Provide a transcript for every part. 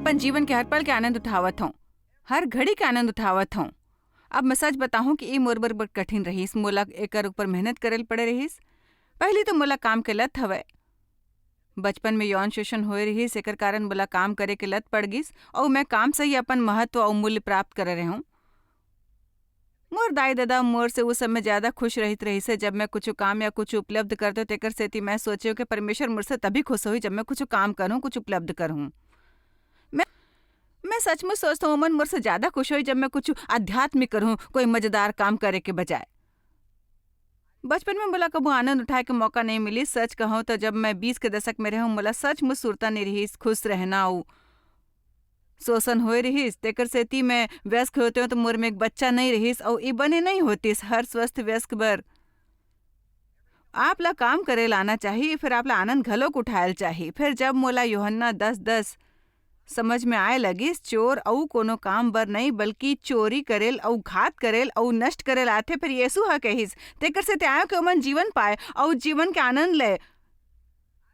अपन जीवन के हर पल के आनंद उठावत हूँ, हर घड़ी के आनंद उठावत हूँ। अब मैं सच बताऊं कि ई मोर बर बड़ कठिन रहीस, मोला एकर ऊपर मेहनत करेल पड़े रहीस। पहली तो मोला काम के लत हवय। बचपन में यौन शोषण होए रहीस, एकर कारण मोला काम करे के लत पड़ गिस और मैं काम से ही अपन महत्व और मूल्य प्राप्त करे रहे हूँ। मोर दाई दादा मोर से उस समय ज्यादा खुश रहित रही से जब मैं कुछ काम या कुछ उपलब्ध करते तेकर सेती मैं सोचे कि परमेश्वर मुझसे तभी खुश हुई जब मैं कुछ काम करूँ, कुछ उपलब्ध करूँ। मैं सचमुच सोचता हूँ मन मुझसे ज्यादा खुश हुई जब मैं कुछ आध्यात्मिक करूँ, कोई मजेदार काम करे के बजाय। बचपन में बोला कबू आनंद उठाए के मौका नहीं मिली। सच कहूँ तो जब मैं 20 के दशक में रहूँ मोला सचमुच सुरता नहीं रही खुश रहना उ शोषण होए रहीस। तेकर सेती मैं व्यस्क होते हो तो मोर में एक बच्चा नहीं रहीस और ई बने नहीं होतीस। हर स्वस्थ व्यस्क बर आप ला काम करे लाना चाहिए, फिर आप ला आनंद घलोक उठायल चाहिए। फिर जब मोला यूहन्ना 10:10 समझ में आए लगिस, चोर अउ कोनो काम बर नहीं बल्कि चोरी करेल अउ घात करेल अउ नष्ट करेल आथे। फिर यीशु ह कहिस तेकर से त्यायो के ओमन जीवन पाए और जीवन के आनंद ले।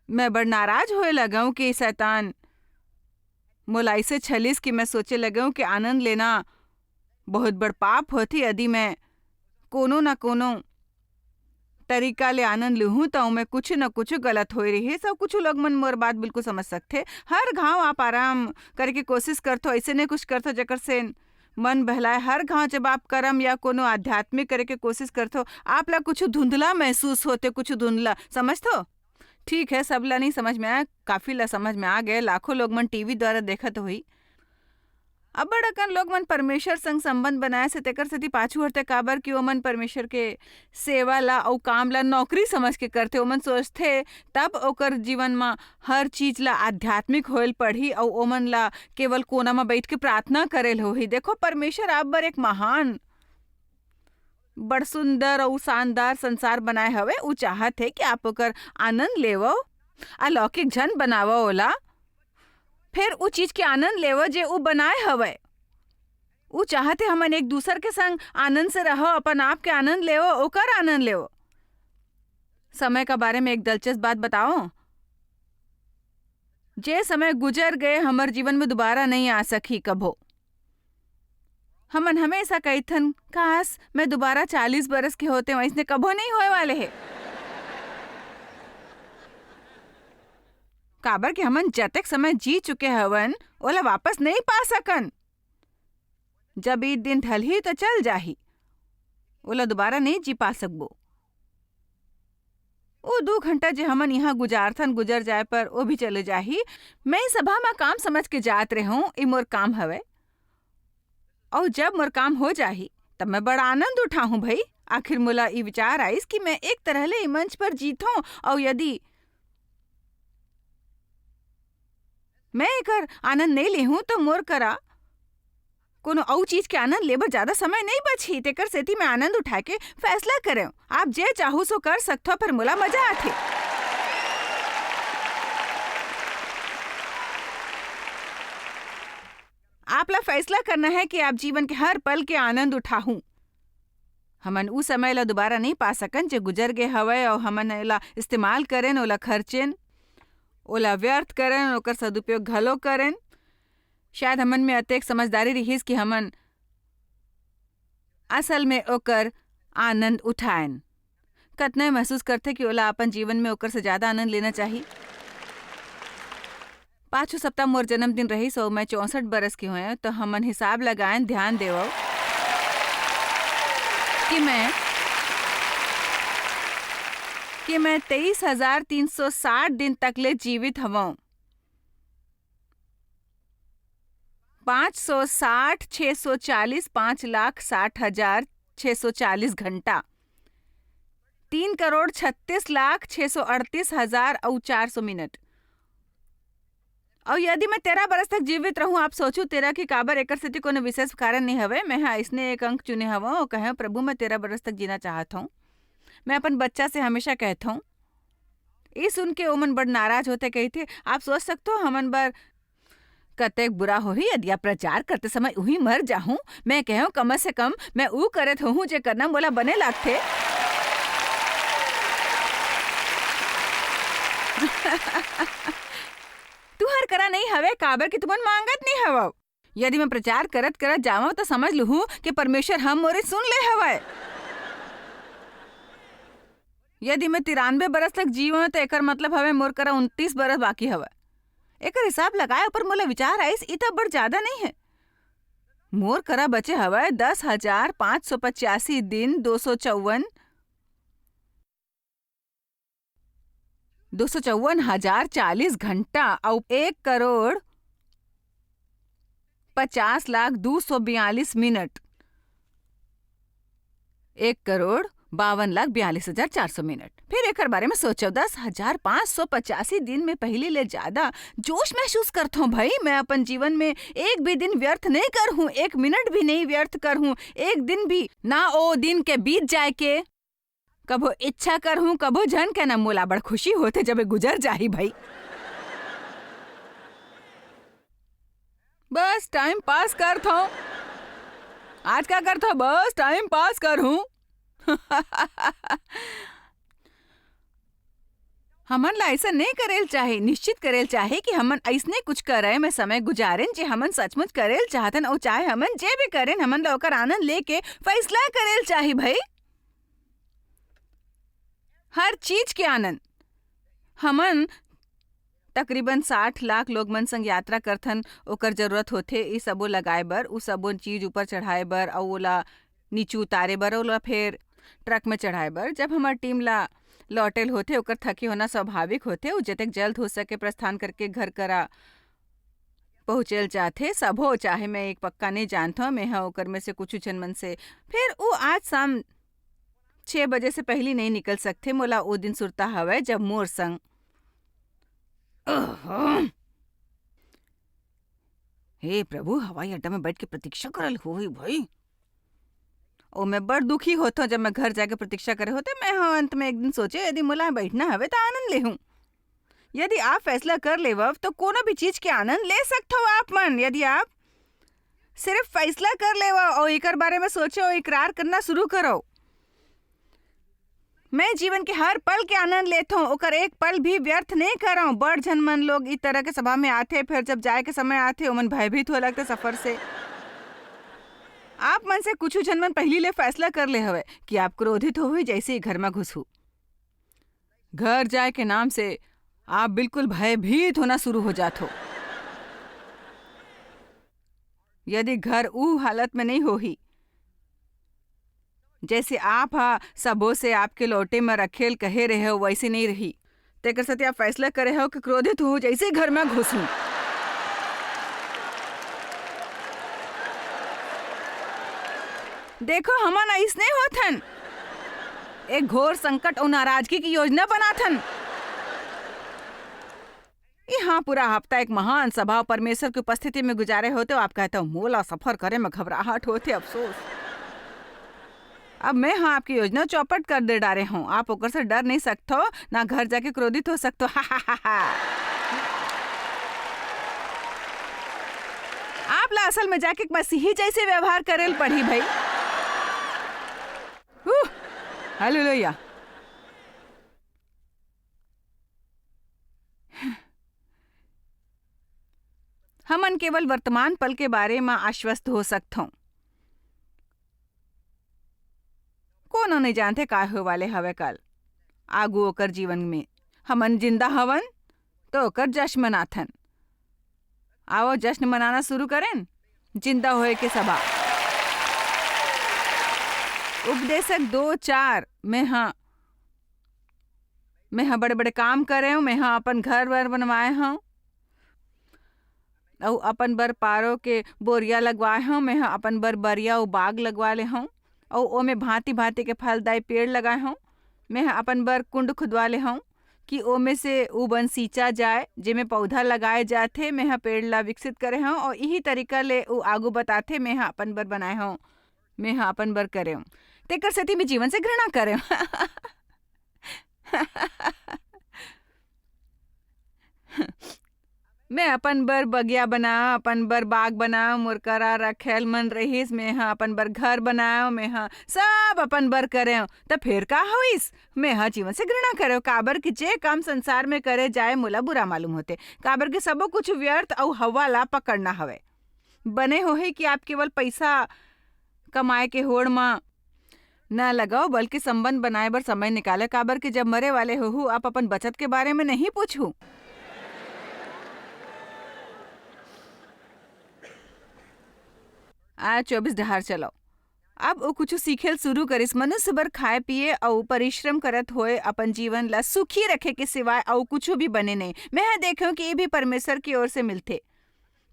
मैं बड़ नाराज होए लगाऊं कि शैतान मोला ऐसे छलिस कि मैं सोचे लगाऊं कि आनंद लेना बहुत बड़ पाप होती। यदि मैं कोनो न कोनो तरीका ले आनंद लूँ तो मैं कुछ न कुछ गलत हो रही है। सब कुछ लोग मन मोर बात बिल्कुल समझ सकते। हर घाव आप आराम करके कोशिश करते हो, ऐसे नहीं कुछ करते जकर से मन बहलाए। हर घाव जब आप कर्म या कोनो आध्यात्मिक करे के कोशिश करते हो आप ला कुछ धुंधला महसूस होते, कुछ धुंधला समझते हो। ठीक है, सब ला नहीं समझ में आया, काफी ला समझ में आ गए। लाखों लोग मन टीवी द्वारा देखत हुई। अब बड़कन लोग मन परमेश्वर संग संबंध बनाए से तेकर सेती पाछू हटते काबर कि ओमन परमेश्वर के सेवा ला और काम ला नौकरी समझ के करते। ओमन सोचते तब ओकर जीवन में हर चीज ला आध्यात्मिक होल पढ़ी और ओमन ला केवल कोना में बैठ के प्रार्थना करेल होही। देखो परमेश्वर आप बर एक महान बड़ सुंदर और शानदार संसार बनाए हवे। उ चाहत है कि आप ओकर आनंद लेवो, अलौकिक जन बनावो ओला, फिर उ चीज के आनंद लेवो जे उ बनाए हवे। उ चाहते हमन एक दूसर के संग आनंद से रहो, अपन आप के आनंद लेवो, ओकर आनंद लेवो। समय का बारे में एक दिलचस्प बात बताओ। जे समय गुजर गए हमर जीवन में दोबारा नहीं आ सकी कभो। हमन हमेशा कहथन काश मैं दोबारा 40 बरस के होते, वैसने कभो नहीं होए वाले है। काबर के हमन जतक समय जी चुके हवन ओला वापस नहीं पा सकन। जब ई दिन ढलही तो चल जाही, ओला दोबारा नहीं जी पा सकबो। वो 2 घंटा जे हमन यहाँ गुजारथन गुजर जाए पर वो भी चले जाही। मैं सभा में काम समझ के जात रहूं, ई मोर काम हवे और जब मोर काम हो जाही तब मैं बड़ा आनंद उठाऊं। भाई आखिर मोला ई विचार आइस कि मैं एक तरह ले मंच पर जीतूं और यदि मैं एकर आनंद नहीं लेहूं तो मोर करा कोनो और चीज के आनंद लेबर ज्यादा समय नहीं बची। तेकर सेती मैं आनंद उठा के फैसला करे आप जे चाहू सो कर सकथो, फिर मोला मजा आथे। आप ला फैसला करना है कि आप जीवन के हर पल के आनंद उठाहूं। हमन उ समय ला दोबारा नहीं पा सकन जे गुजर गए हवे और हमन एला इस्तेमाल करें, ओला खर्चें, ओला व्यर्थ करें, ओकर सदुपयोग घलो करें। शायद हमन में अतेक समझदारी रहीस कि हमन असल में ओकर आनंद उठाएं। कतना महसूस करते कि ओला अपन जीवन में ओकर से ज्यादा आनंद लेना चाहिए। 5 सप्ताह मोर जन्मदिन रही सो मैं 64 बरस की हुए तो हमन हिसाब लगाएं, ध्यान देवो कि मैं 23,360 दिन तक ले जीवित हवं। 560, 640, 5,60,640 घंटा, 3,36,638,400 मिनट। और यदि मैं 13 बरस तक जीवित रहूं, आप सोचू 13 की काबर, एकर सेती कोनो विशेष कारण नहीं हवे। मैं इसने एक अंक चुने हवा और कहे प्रभु मैं 13 बरस तक जीना चाहता हूँ। मैं अपन बच्चा से हमेशा कहता हूँ, ये सुन के ओमन बड़ नाराज होते कहते आप सोच सकते हो हमन बर कतेक बुरा होही यदि आप प्रचार करते समय उही मर जाहूं। मैं कहूं कम से कम मैं ऊ करत हूं जे करना मोला बने लागथे। तुहर करा नहीं हवे काबर कि तुमन मांगत नहीं हव। यदि मैं प्रचार करत करत जाऊं तो समझ लूँ कि परमेश्वर हम मोरे सुन ले हवय। यदि मैं 93 बरस तक जीव तो एकर मतलब हवे मोर करा 29 बरस बाकी हवय। एकर हिसाब लगाए ऊपर मोला विचार आइस ई तो बड़ ज्यादा नहीं है। मोर करा बचे हवय 10,585 दिन 254,040 घंटा और 1,50,02,42 मिनट। 1,52,42,400 मिनट। फिर एक बारे में सोचो 10,585 दिन में पहले ले ज्यादा जोश महसूस करता हूँ भाई। मैं अपन जीवन में एक भी दिन व्यर्थ नहीं कर हूँ, एक मिनट भी नहीं व्यर्थ कर हूँ, एक दिन भी ना ओ दिन के बीत जाए के कबो इच्छा कर हूँ कबो जन के ना मोला बड़ खुशी होते जब गुजर जाही भाई। बस टाइम पास करता हूँ। आज क्या करता हूँ? बस टाइम पास कर हूँ। हमन ला ऐसा नहीं करेल चाहे, निश्चित करेल चाहे कि हमन ऐसने कुछ करे में समय गुजारें जे हमन सचमुच करेल चाहतन और चाहे हमन जे भी करें हमन ला ओकर आनंद लेके फैसला करेल चाहे भाई। हर चीज के आनंद। हमन तकरीबन 60 लाख लोग मन संग यात्रा करथन, ओकर जरूरत होथे ई सबो लगाए बर, उ सबो चीज ऊपर चढ़ाए बर और ओला नीचू उतारे बर और ओला फिर ट्रक में चढ़ाए बर। जब हमार टीम ला लौटेल होथे ओकर थके होना स्वाभाविक होथे। उ जतक जल्द हो सके प्रस्थान करके घर करा पहुँचेल चाहथे सबो। चाहे मैं एक पक्का नहीं जानता हूँ, मैं हाँ ओकर में से कुछ जन मन से फिर वो आज शाम 6 बजे से पहले नहीं निकल सकते। मोला वो दिन सुरता हवय जब मोर संग हे प्रभु हवाई अड्डा में बैठ के प्रतीक्षा करल होई भाई। ओ मैं बड़ दुखी होता जब मैं घर जाके प्रतीक्षा करे होते। मैं हाँ अंत में एक दिन सोचे यदि मोला बैठना हवे तो आनंद ले हूँ। यदि आप फैसला कर लेवव तो कोनो भी चीज के आनंद ले सकते हो आप मन। यदि आप सिर्फ फैसला कर लेवव और एकर बारे में सोचो और इकरार करना शुरू करो। मैं जीवन के हर पल के आनंद लेता हूँ, ओकर एक पल भी व्यर्थ नहीं कर रहा हूँ। बड़ जन मन लोग इस तरह के सभा में आते, फिर जब जाए के समय आते ओमन भयभीत हो लगते सफर से। आप मन से कुछ जन मन पहली ले फैसला कर ले हवे कि आप क्रोधित हो जैसे ही घर में घुसू। घर जाए के नाम से आप बिल्कुल भयभीत होना शुरू हो जाते हो। यदि घर ऊ हालत में नहीं होही जैसे आप सबो से आपके लौटे में रखेल कहे रहे हो वैसे नहीं रही, तेकर साथ आप फैसला करे हो कि क्रोधित हो जैसे घर में घुसूं। देखो हमन ऐसने होथन, एक घोर संकट और नाराजगी की योजना बनाथन। यहाँ पूरा हफ्ता एक महान सभा परमेश्वर की उपस्थिति में गुजारे होते हो। आप कहते हो मोला सफर करे में घबराहट होते, अफसोस। अब मैं हाँ आपकी योजना चौपट कर दे डारे हूँ। आप ओकर से डर नहीं सकते हो, ना घर जाके क्रोधित हो सकते हो। आप ला असल में जाके मसीही जैसे व्यवहार करेल पड़ी भाई। हालेलुया। हमन केवल वर्तमान पल के बारे में आश्वस्त हो सकते हूँ। कोनो नहीं जानते का हो वाले हवे कल आगू ओकर जीवन में। हमन जिंदा हवन तो ओकर जश्न मनाथन। आओ जश्न मनाना शुरू करें जिंदा होए के सभा। उपदेशक 2:4 मैं हाँ बड़े बड़े काम करे हूँ। मैं हाँ अपन घर वर बनवाए हूँ और अपन बर पारो के बोरिया लगवाए हूँ। मैं हाँ अपन बर बरिया और बाग लगवा ले हूँ और ओ में भांति भांति के फलदायी पेड़ लगाए हूँ। मैं हाँ अपन बर कुंड खुदवा ले हूँ कि ओ में से उ बन सींचा जाए जेमे पौधा लगाए जाते। मैं हाँ पेड़ ला विकसित करे हूँ और यही तरीका ले उ आगू बताते। मैं हाँ अपन बर बनाए हूँ, मैं हाँ अपन बर करे हूँ। तेकर सेती में जीवन से घृणा करे हूँ। मैं अपन बर बगिया बना, अपन बर बाग बना, मोर करा रखेल मन रहीस, मैं हा अपन बर घर बनायो, मैं हा सब अपन बर करे। तो फिर का होइस? मैं हा जीवन से घृणा करे काबर कि जे काम संसार में करे जाए मोला बुरा मालूम होते, काबर के सबो कुछ व्यर्थ और हवा ला पकड़ना हवे। बने हो है कि आप केवल पैसा कमाए के होड़ में न लगाओ, बल्कि संबंध बनाए बर समय निकाले, काबर कि जब मरे वाले हो आप अपन बचत के बारे में नहीं पूछू। आज 24 डहार चलो। अब वो कुछ सीखेल शुरू करिस, मनुष्य बर खाए पिए और परिश्रम करत होए अपन जीवन ला सुखी रखे के सिवाय और कुछ भी बने नहीं। मैं देखूं कि ये भी परमेश्वर की ओर से मिलते।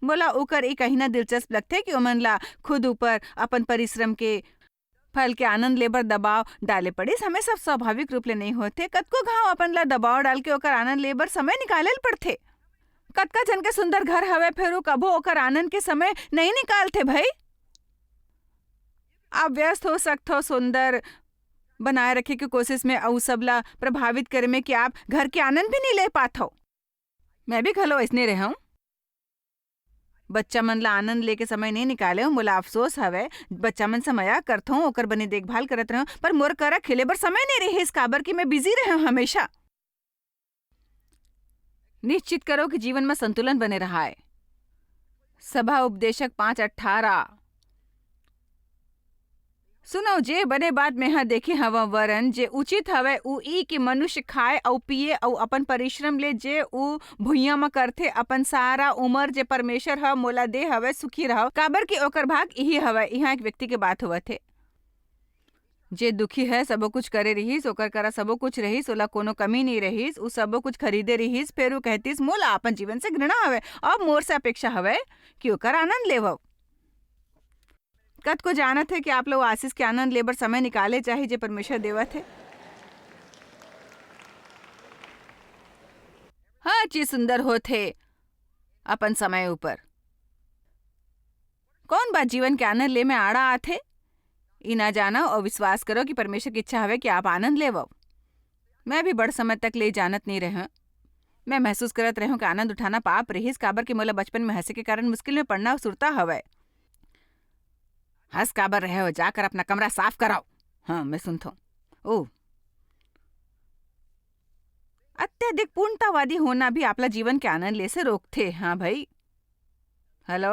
बोला ओकर एक कहीं दिलचस्प लगते कि ओमन ला खुद ऊपर अपन परिश्रम के फल के आनंद लेबर दबाव डाले पड़े। हमें सब स्वाभाविक रूप ले नहीं होते, कतको घाव अपन ला दबाव डाल के ओकर आनंद लेबर समय निकाले पड़ते। कतका जन के सुंदर घर हवे, फिर वो कबो ओकर आनंद के समय नहीं निकालते। भाई आप व्यस्त हो सकते हो सुंदर बनाए रखे की कोशिश में और सबला प्रभावित करे में कि आप घर के आनंद भी नहीं ले पाते हो। मैं भी घलो ऐसने रहा हूँ, बच्चा मन ला आनंद लेके समय नहीं निकाले हो, मोला अफसोस हवे। बच्चा मन समया करत हूँ, ओकर बने देखभाल करत रहूं, पर मोर करा खेले बर समय नहीं रही, इस काबर कि मैं बिजी रहे हूँ हमेशा। निश्चित करो कि जीवन में संतुलन बने रहा है। सभा उपदेशक 5:18। सुनो, जे बने बात में हा देखे हवा वरन जे उचित हवे उ ई कि मनुष्य खाए और पिए और अपन परिश्रम ले जे उ भुइया में करथे अपन सारा उम्र जे परमेश्वर ह मोला दे हवे सुखी रहो, काबर कि ओकर भाग यही हवे। यहाँ एक व्यक्ति के बात हुआ थे जे दुखी है, सबो कुछ करे रहीस, ओकर करा सबो कुछ रहीस, ओला कोनो कमी नहीं रहीस, उ सबो कुछ खरीदे रहीस, फिर उ कहतीस मोला अपन जीवन से घृणा हवे और मोर से अपेक्षा हवे कि ओकर आनंद लेवो। कत को जानत है कि आप लोग आशीष के आनंद लेबर समय निकाले चाहे जे परमेश्वर देवत है। हर चीज सुंदर होते अपन समय ऊपर। कौन बात जीवन के आनंद ले में आड़ा आथे, ई ना जाना और विश्वास करो कि परमेश्वर की इच्छा हवे कि आप आनंद लेवो। मैं भी बड़ समय तक ले जानत नहीं रहा। मैं महसूस करत रहूं कि आनंद उठाना पाप रहीस, काबर कि मोला बचपन में हंसे के कारण मुश्किल में पड़ना सुरता हवे। हंस काबर रहे हो, जाकर अपना कमरा साफ कराओ। हाँ मैं सुनता हूँ। ओह, अत्यधिक पूर्णतावादी होना भी आपला जीवन के आनंद ले से रोकते। हाँ भाई, हेलो,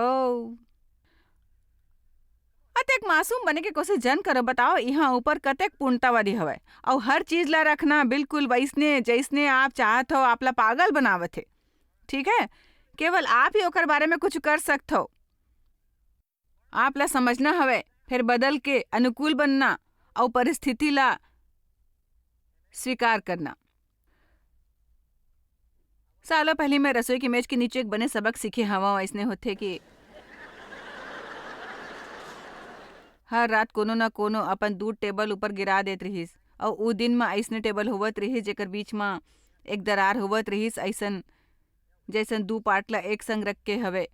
अत्यक मासूम बने के कोशिश जन करो। बताओ यहाँ ऊपर कतेक पूर्णतावादी हवे और हर चीज ला रखना बिल्कुल वैसने जैसने आप चाहत हो, आपला पागल बनावत है। ठीक है, केवल आप ही ओकर बारे में कुछ कर सकते हो। आप ला समझना हवे, फिर बदल के अनुकूल बनना और परिस्थिति ला स्वीकार करना। सालों पहले मैं रसोई की मेज के नीचे एक बने सबक सीखे हवा ऐसने होते कि हर रात कोनो न कोनो अपन दूध टेबल ऊपर गिरा देत रहीस और उ दिन में ऐसने टेबल होवत रहीस जेकर बीच में एक दरार होवत रहीस, ऐसन जैसन दू पाटला एक संग रख के हवे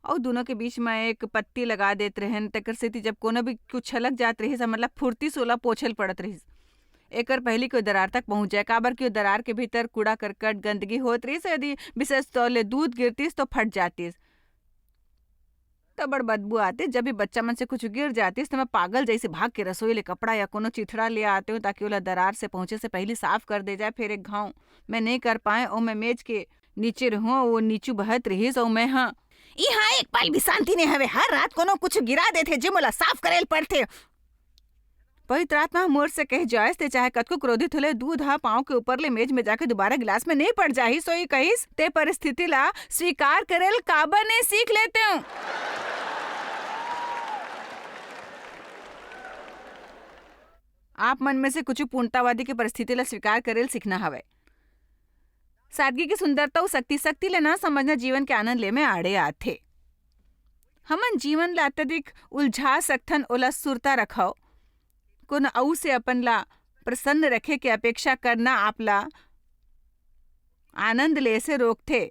और दोनों के बीच में एक पत्ती लगा देत रहन। तकर सेती जब कोनो भी कुछ छलक जात रहीस, मतलब फुर्ती सोला पोछल पड़त रहीस। एकर पहली कोई दरार तक पहुंच जाए, काबर कि दरार के भीतर कूड़ा करकट गंदगी होत रहीस, यदि विशेष तौर ले दूध गिरतीस तो फट जातीस, तो बड़ बदबू आते। जब भी बच्चा मन से कुछ गिर जातीस तो मैं पागल जैसे भाग के रसोई ले कपड़ा या कोनो चिथड़ा ले आते हूँ ताकि ओला दरार से पहुंचे से पहले साफ कर दे जाए। फिर एक घाव मैं नहीं कर पाए और मैं मेज के नीचे रहूं, वो नीचू बहत रहीस और मैं हाँ यहाँ एक पल भी शांति नहीं हवे, हर रात कोनो कुछ गिरा देते जे मोला साफ करेल पड़ते। पवित्र आत्मा मोर से कह जायस ते चाहे कतको क्रोधित होले दूध हा पाँव के ऊपर ले मेज में जाके दोबारा गिलास में नहीं पड़ जाही, सोई कहिस ते परिस्थिति ला स्वीकार करेल काबर ने सीख लेते हूँ। आप मन में से कुछ पूर्णतावादी की परिस्थिति ला स्वीकार करेल सीखना हवे। सादगी की सुंदरता और शक्ति ले ना समझना जीवन के आनंद ले में आड़े आथे। हमन जीवन ला अत्यधिक उलझा सकथन, ओला सुरता रखाओ। कोनो अऊ से अपन ला प्रसन्न रखे के अपेक्षा करना आपला आनंद ले से रोकथे,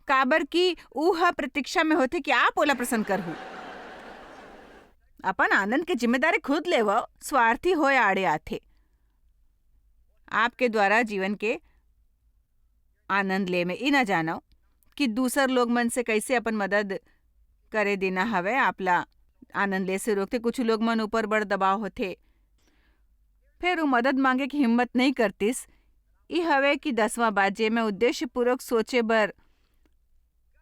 काबर की ऊहा प्रतीक्षा में होते कि आप ओला प्रसन्न करहु। अपन आनंद के जिम्मेदारी खुद लेवो, स्वार्थी होए आड़े आथे। आपके द्वारा जीवन के आनंद ले में ई ना जानो कि दूसर लोग मन से कैसे अपन मदद करे देना हवे आपला आनंद ले से रोकते। कुछ लोग मन ऊपर बड़ दबाव होते, फिर वो मदद मांगे की हिम्मत नहीं करतिस। ई हवे कि 10वां बात जे मैं उद्देश्य पूर्वक सोचे बर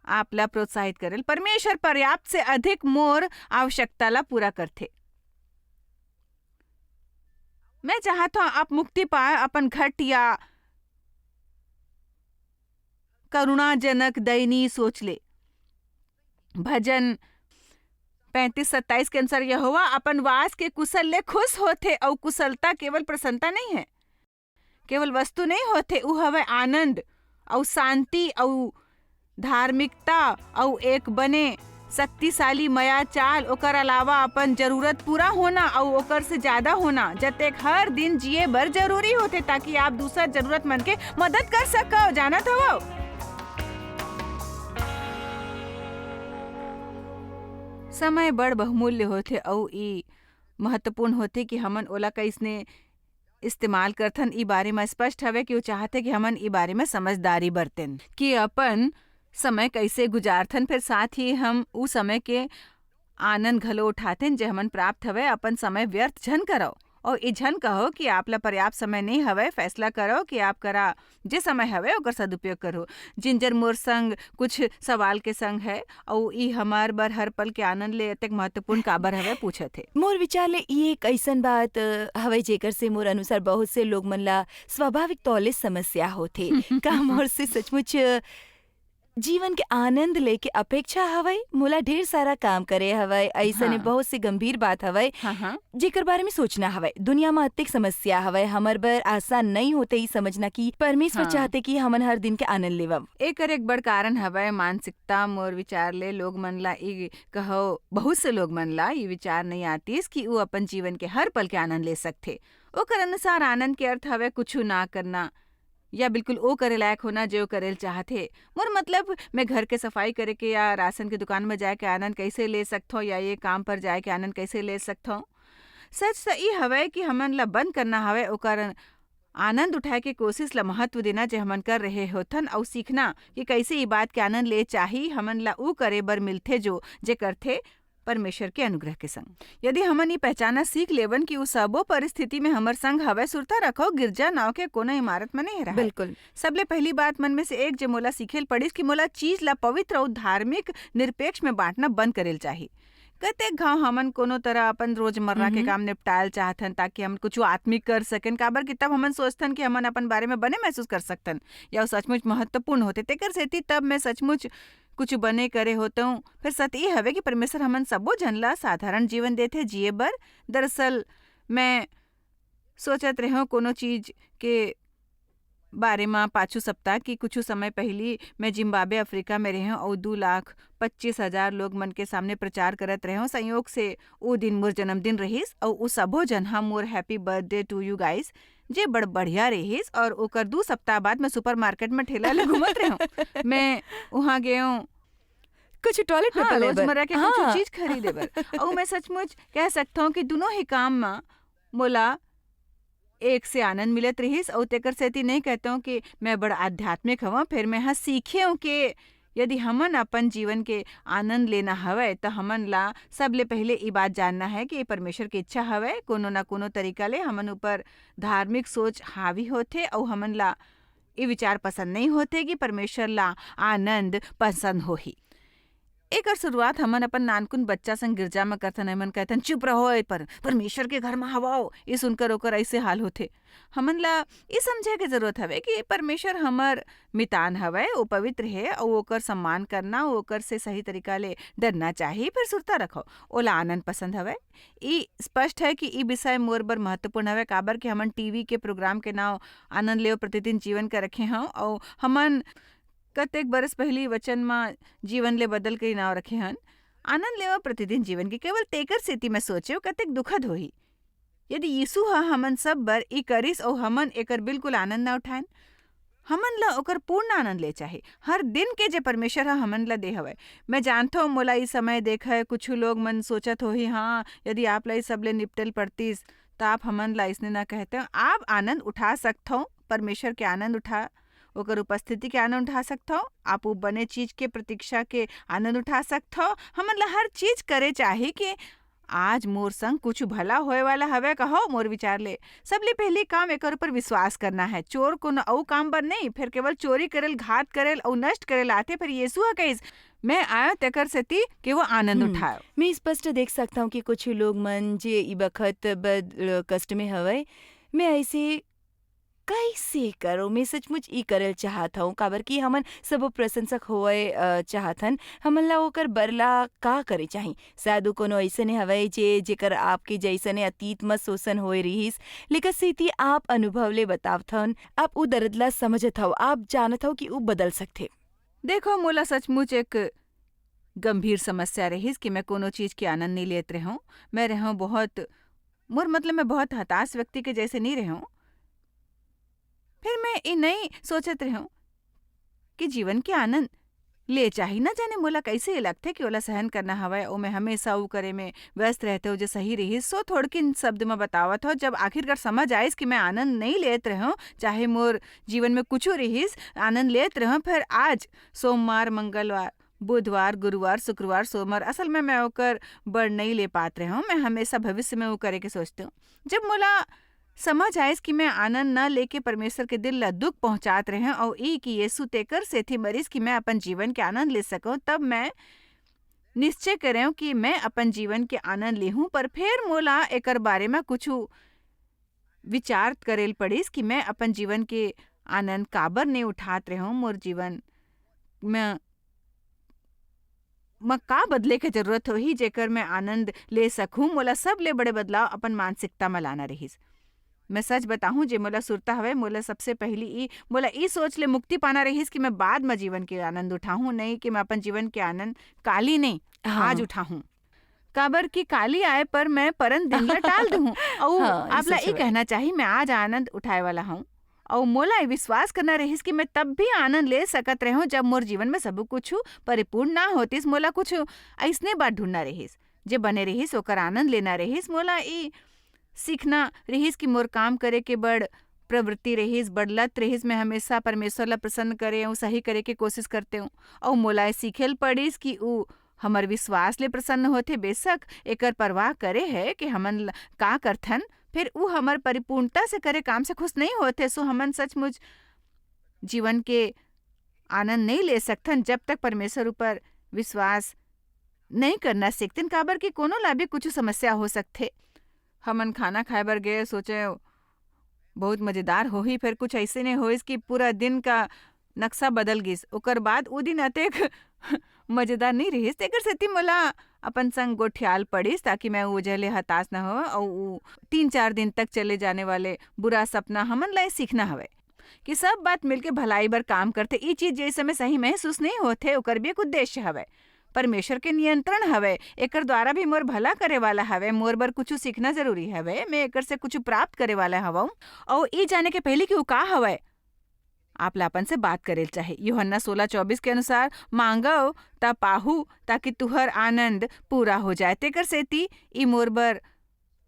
आपला प्रोत्साहित करेल। परमेश्वर पर्याप्त से अधिक मोर आवश्यकता ला पूरा करथे। मैं चाहता हूं आप मुक्ति पाए अपन घट या करुणाजनक दयनीय सोच ले। भजन 35-27 के अनुसार यहोवा अपन वास के कुशल ले खुश होथे। और कुशलता केवल प्रसन्नता नहीं है, केवल वस्तु नहीं होते, उ हवे आनंद और शांति और धार्मिकता और एक बने शक्तिशाली माया चाल। ओकर अलावा अपन जरूरत पूरा होना और ओकर से ज्यादा होना जतेक हर दिन जिए बर जरूरी होते, ताकि आप दूसरा जरूरतमंद के मदद कर सको। जानत हो समय बड़ बहुमूल्य होते और ई महत्वपूर्ण होते कि हमन ओला कैसने इस्तेमाल करथन। ई बारे में स्पष्ट हवे कि वो चाहते कि हमन ई बारे में समझदारी बरतें कि अपन समय कैसे गुजारथन। फिर साथ ही हम उस समय के आनंद घलो उठाते जे हमन प्राप्त हवे। अपन समय व्यर्थ झन करो और ई झन कहो कि आपला पर्याप्त समय नहीं हवे। फैसला करो कि आप करा जे समय हवे ओकर सदुपयोग करो। जिंजर मोर संग कुछ सवाल के संग है और ई हमार बर हर पल के आनंद ले अतक महत्वपूर्ण काबर हवे पूछत है। मोर विचार ले ये एक ऐसन बात हवे जेकर से मोर अनुसार बहुत से लोग मन ला स्वाभाविक तौले समस्या होथे। का मोर से सचमुच जीवन के आनंद लेके अपेक्षा हवय? मोला ढेर सारा काम करे हवय, ऐसने बहुत सी गंभीर बात हवय जेकर बारे में सोचना हवय। दुनिया में अत्यधिक समस्या हवय, हमर बर आसान नहीं होते ही समझना कि परमेश्वर चाहते कि हमन हर दिन के आनंद लेवब। एकर एक बड़ कारण हवय मानसिकता। मोर विचार ले लोग मन ला ई कहो, बहुत से लोग मन ला ई विचार नहीं आतीस कि वो अपन जीवन के हर पल के आनंद ले सकथे। ओकर अनुसार आनंद के अर्थ हवे कुछ ना करना या बिल्कुल ओ करे लायक होना जो करेल चाहते। मोर मतलब मैं घर के सफाई करे के या राशन के दुकान में जाके आनंद कैसे ले सकथो या ये काम पर जाए के आनंद कैसे ले सकथो। सच तो ई हवे कि हमन ला बंद करना हवे ओकर आनंद उठाए के कोशिश ला महत्व देना जे हमन कर रहे होथन और सीखना कि कैसे ई बात के आनंद ले चाही। हमन ला ऊ करे बर मिलथे जो जे करथे परमेश्वर के अनुग्रह के संग। यदि हमन ये पहचाना सीख लेवन कि उस सबो परिस्थिति में हमर संग हवे, सुरता रखो गिरजा नाव के कोनो इमारत में नहीं रहा। बिल्कुल। सबले पहली बात मन में से एक जे मोला सीखेल पड़िस कि मोला चीज ला पवित्र और धार्मिक निरपेक्ष में बांटना बंद करेल चाहिए। कतेक घाव हमन कोनो तरह अपन रोजमर्रा के काम निपटाल चाहथन ताकि हम कुछ आत्मिक कर सकें। काबर कि तब हमन सोचथन कि हमन अपन बारे में बने महसूस कर सकथन या सचमुच महत्वपूर्ण होते। तेकर सेती तब मैं सचमुच कुछ बने करे होता हूँ। फिर सत ये हवे कि परमेश्वर हमन सबो जन ला साधारण जीवन देथे जिए बर। दरअसल मैं सोचत रहो कोनो चीज के बारे में पाछू सप्ताह की कुछ समय पहली मैं जिम्बाब्वे अफ्रीका में रहे और 2,25,000 लोग मन के सामने प्रचार करत रहे। संयोग से वो दिन मोर जन्मदिन रहीस और उ सबो जन हम मोर happy birthday to you guys जे बड़ बढ़िया रहीस। और ओकर 2 सप्ताह बाद मैं सुपरमार्केट में ठेला ले घूमत रहे। मैं वहाँ गए कुछ टॉयलेट पेपर रोजमर्रा के कुछ चीज खरीदे बर। और मैं सचमुच कह सकता हूँ कि दोनों ही काम में मोला एक से आनंद मिलत रहीस। और तेकर सेती नहीं कहता हूँ कि मैं बड़ा आध्यात्मिक हूँ। फिर मैं हाँ सीखे हूँ कि यदि हमन अपन जीवन के आनंद लेना हवे तो हमन ला सबले पहले ई बात जानना है कि परमेश्वर की इच्छा हवे। कोनो ना कोनो तरीका ले हमन ऊपर धार्मिक सोच हावी होथे और हमन ला ये विचार पसंद नहीं होते कि परमेश्वर ला आनंद पसंद होही। एकर शुरुआत हमन अपन नानकुन बच्चा संग गिरजा में करथन। हमन कहथन चुप रहो पर परमेश्वर के घर में हवाओ। ये सुनकर ओकर ऐसे हाल होथे। हमन ला ये समझे के जरूरत हवे कि परमेश्वर हमर मितान हवे, वो पवित्र है और ओकर सम्मान करना, ओकर से सही तरीका ले डरना चाहिए। फिर सुरता रखो ओला आनंद पसंद हवे। ई स्पष्ट है कि ई विषय मोर बर महत्वपूर्ण हवे। काबर कि हमन टीवी के प्रोग्राम के नाव आनंद लेव प्रतिदिन जीवन का रखे हूँ और हमन कतेक बरस पहली वचन में जीवन ले बदल के नाव रखे हन। आनंद लेवा प्रतिदिन जीवन की केवल तेकर सेती में सोचे कतेक दुखद होही यदि यीशु हमन सब बर ई करिस और हमन एकर बिल्कुल आनंद ना उठाएं। हमन ला ओकर पूर्ण आनंद ले चाहे हर दिन के जे परमेश्वर हमन ला दे हवे। मैं जानता हूँ मोला इस समय देखा है कुछ लोग मन सोचत होही हाँ यदि आप ला सब ले निपटल पड़तीस तो आप हमन ला इसने ना कहते आप आनंद उठा सकते हो। परमेश्वर के आनंद उठा ओकर उपस्थिति के आनंद उठा सकत हो, आप वो बने चीज के प्रतीक्षा के आनंद उठा सकत हो। हमन ला हर चीज करे चाही कि आज मोर संग कुछ भला होए वाला हवे कहो मोर विचार ले। सबले पहली काम एकर ऊपर विश्वास करना है। चोर को न अउ काम बर नहीं, फिर केवल चोरी करेल, घात करेल और नष्ट करेल आते। फिर यीशु ह कहिस मैं आयो तेकर सेती कि वो आनंद उठायो। मैं स्पष्ट देख सकता हूँ कि कुछ लोग मन जे ई बखत बड़ कष्ट में हवय, मैं ऐसे कैसे करो, मैं सचमुच ई करल चाहत हूँ काबर कि हमन सब प्रशंसक होए चाहथन। हमन ला ओकर बरला का करे चाही। शायद उ कोनो ऐसने हवय जेकर आपके जैसने अतीत में शोषण होए रहिस, लेकिन सीती आप अनुभव ले बतावथन, आप उ दर्द ला समझत हव, आप जानत हव कि उ बदल सकथे। देखो मोला सचमुच एक गंभीर समस्या रहिस कि मैं कोनो चीज के आनंद नहीं लेत रहूं। मैं रहूं बहुत मोर मतलब मैं बहुत हताश व्यक्ति के जैसे नहीं रहूं। फिर मैं ये नहीं सोचत रहूं कि जीवन के आनंद ले चाही। ना जाने मोला कैसे ये लगथे कि ओला सहन करना हवय ओ मैं हमेशा उ करे में व्यस्त रहते हो जो सही रही। सो थोड़किन शब्द में बतावत हो, जब आखिरकार समझ आइस कि मैं आनंद नहीं लेत रहूं, चाहे मोर जीवन में कुछ रहिस आनंद लेत रहूं। फिर आज सोमवार, मंगलवार, बुधवार, गुरुवार, शुक्रवार, सोमवार असल में मैं ओकर बड़ नहीं ले पात रहूं। मैं हमेशा भविष्य में वो करे के सोचती हूँ। जब मोला समझ आइस कि मैं आनंद न लेके परमेश्वर के दिल ला दुख पहुंचात रहे और ई कि यीशु तेकर से थी मरीज कि मैं अपन जीवन के आनंद ले सकूं, तब मैं निश्चय करें कि मैं अपन जीवन के आनंद लेहूं। पर फिर मोला एकर बारे में कुछ विचार करेल पड़िस कि मैं अपन जीवन के आनंद काबर नहीं उठात रहूं। मोर जीवन में का बदले के जरूरत होही जेकर मैं आनंद ले सकूं। मोला सब ले बड़े बदलाव अपन मानसिकता में लाना रहिस। मैं सच बताऊं जे मोला सुरता हवे, मोला सबसे पहली मोला ई सोच ले मुक्ति पाना रहिस कि मैं बाद में जीवन के आनंद उठाऊं, नहीं कि मैं अपन जीवन के आनंद काली नहीं आज उठाऊं। काबर की काली आए पर मैं परन दिन ला टाल दूं और आपला ई कहना चाहिए मैं आज आनंद उठाए वाला हूं और मोला विश्वास करना रहिस कि मैं तब भी आनंद ले सकत रहूं जब मोर जीवन में सब कुछ परिपूर्ण ना होतिस। मोला कुछ ऐसने बात ढूंढना रहिस जे बने रहिस ओकर आनंद लेना रहिस। मोला ई सीखना रहिस कि मोर काम करे के बड़ प्रवृत्ति रहिस, बड़ लत रहिस। मैं हमेशा परमेश्वर ला प्रसन्न करे और सही करे के कोशिश करते हूँ और मोला सीखेल पड़िस कि उ हमर विश्वास ले प्रसन्न होथे। बेशक एकर परवाह करे है कि हमन का करथन, फिर उ हमर परिपूर्णता से करे काम से खुश नहीं होते। सो हमन सचमुच जीवन के आनंद नहीं ले सकथन जब तक परमेश्वर ऊपर विश्वास नहीं करना सीखते। काबर कि कोनो ला भी कुछ समस्या हो सकथे। हमन खाना खाए बर गए, सोचे बहुत मजेदार होही, फिर कुछ ऐसे नहीं होइस कि पूरा दिन का नक्शा बदल गिस। ओकर बाद उ दिन अतेक मजेदार नहीं रहिस। तेकर सेती मोला अपन संग गोठियाल पड़िस ताकि मैं वो जले हताश न हो और 3-4 दिन तक चले जाने वाले बुरा सपना हमन ला सीखना हवे कि सब बात मिलके भलाई बर काम करते। ई चीज जे समय सही महसूस नहीं होते ओकर भी एक उद्देश्य हवे, परमेश्वर के नियंत्रण हवे, एकर द्वारा भी मोर भला करे वाला हवे। मोर बर कुछ सीखना जरूरी हवे, मैं एकर से कुछ प्राप्त करे वाला हवा और ई जाने के पहले कि वो का हवे आप लापन से बात करेल चाहे। यूहन्ना 16:24 के अनुसार मांगो ता पाहू ताकि तुहर आनंद पूरा हो जाए। तेकर सेती ई मोर बर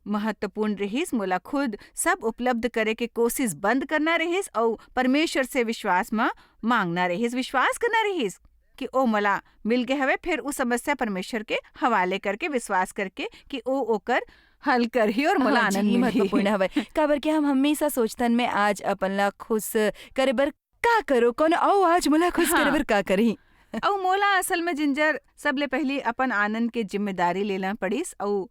महत्वपूर्ण रहिस। मोला खुद सब उपलब्ध करे के कोशिश बंद करना रहिस और परमेश्वर से विश्वास में मांगना रहिस, विश्वास करना रहिस कि ओ मला मिल गए हवे। फिर उस समस्या परमेश्वर के हवाले करके विश्वास करके कि ओ ओकर हल करही और मला आनंद मिली। महत्वपूर्ण हवे काबर कि हम हमेशा सोचतन में आज अपन ला खुश करे बर का करो, कौन औ आज मला खुश करे बर का करही। और मोला असल में जिंजर सबले पहली अपन आनंद के जिम्मेदारी लेना पड़िस और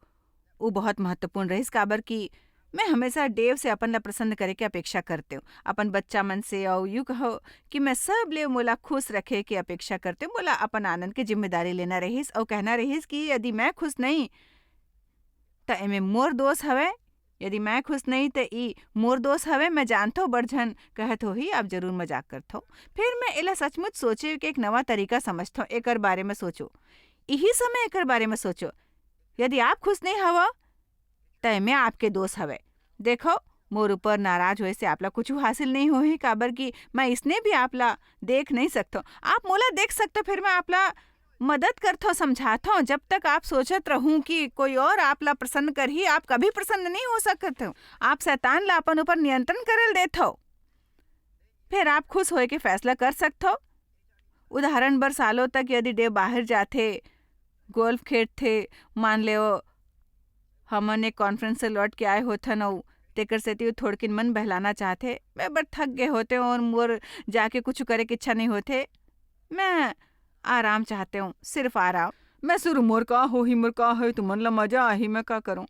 वो बहुत महत्वपूर्ण रहिस। काबर कि मैं हमेशा देव से अपन ला प्रसन्न करे के अपेक्षा करते हूँ, अपन बच्चा मन से। और यूँ कहो कि मैं सब ले मोला खुश रखे के अपेक्षा करते हूँ। मोला अपन आनंद के जिम्मेदारी लेना रहिस और कहना रहिस कि यदि मैं खुश नहीं तो एमे मोर दोष हवे, यदि मैं खुश नहीं तो ई मोर दोष हवे। मैं जानता हूँ बड़झन कहत हो ही आप जरूर मजाक करते हो। फिर मैं एला सचमुच सोचे कि एक नवा तरीका समझता हूँ। एकर बारे में सोचो, यही समय एकर बारे में सोचो। यदि आप खुश नहीं हवा तो एमे आपके दोष हवे। देखो मोर ऊपर नाराज होए से आपला कुछ हासिल नहीं होही, काबर कि मैं इसने भी आपला देख नहीं सकता। आप मोला देख सकते, फिर मैं आपला मदद करता हूँ, समझाता हूँ। जब तक आप सोचत रहूं कि कोई और आपला प्रसन्न कर ही, आप कभी प्रसन्न नहीं हो सकते हो। आप शैतान ला अपन ऊपर नियंत्रण करल देते हो। फिर आप खुश होए के फैसला कर सकते हो। उदाहरण बर सालों तक यदि देव बाहर जाते, गोल्फ खेलते, मान ले हमन एक कॉन्फ्रेंस से लौट के आए होथन अउ तेकर सेती उ थोड़किन मन बहलाना चाहते। मैं बर थक गए होते और मोर जाके कुछ करे के इच्छा नहीं होते। मैं आराम चाहते हूँ, सिर्फ आराम। मैं सुर मोर का हो ही मोर का है, तुमन ला मजा आही, मैं का करूँ।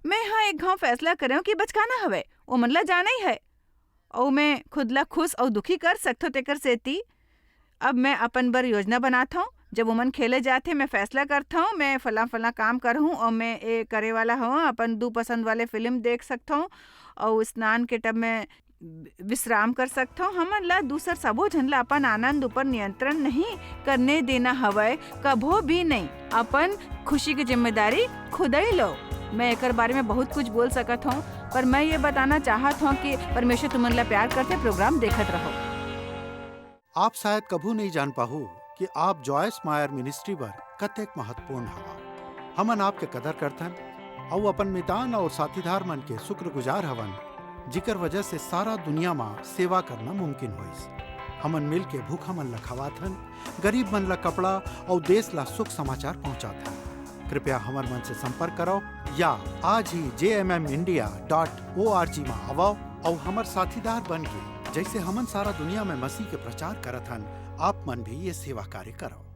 मैं यहाँ एक घाव फैसला करे हूँ कि बचकाना हवे, ओ मन ला जाना ही है। और मैं खुद ला खुश और दुखी कर सकथो तेकर सेती अब मैं अपन बर योजना बनाता हूँ। जब उमन खेले जाते मैं फैसला करता हूँ मैं फला फला काम करूँ और मैं ये करे वाला हूँ। अपन दू पसंद वाले फिल्म देख सकता हूँ और स्नान के टब में विश्राम कर सकता हूँ। हमन ला दूसर सबो झन ला अपन आनंद ऊपर नियंत्रण नहीं करने देना हवय, कभो भी नहीं। अपन खुशी की जिम्मेदारी खुद ही लो। मैं एकर बारे में बहुत कुछ बोल सकत हूँ, पर मैं ये बताना चाहत हूँ कि परमेश्वर तुमन ला प्यार करते, प्रोग्राम देखत रहो। आप शायद कभू नहीं जान पाहु कि आप जॉयस मायर मिनिस्ट्री बर कतेक महत्वपूर्ण हवा। हमन आपके कदर करथन और अपन मितान और साथीदार मन के शुक्रगुजार हवन, जिकर वजह से सारा दुनिया में सेवा करना मुमकिन होइस। हमन मिल के भूखा मन ला खवाथन, गरीब मन ला कपड़ा और देश ला सुख समाचार पहुंचाथन। कृपया हमर मन से संपर्क करो या आज ही jmmindia.org में आवो और हमर साथीदार बन के जैसे हमन सारा दुनिया में मसीह के प्रचार करत हन, आप मन भी ये सेवा कार्य करो।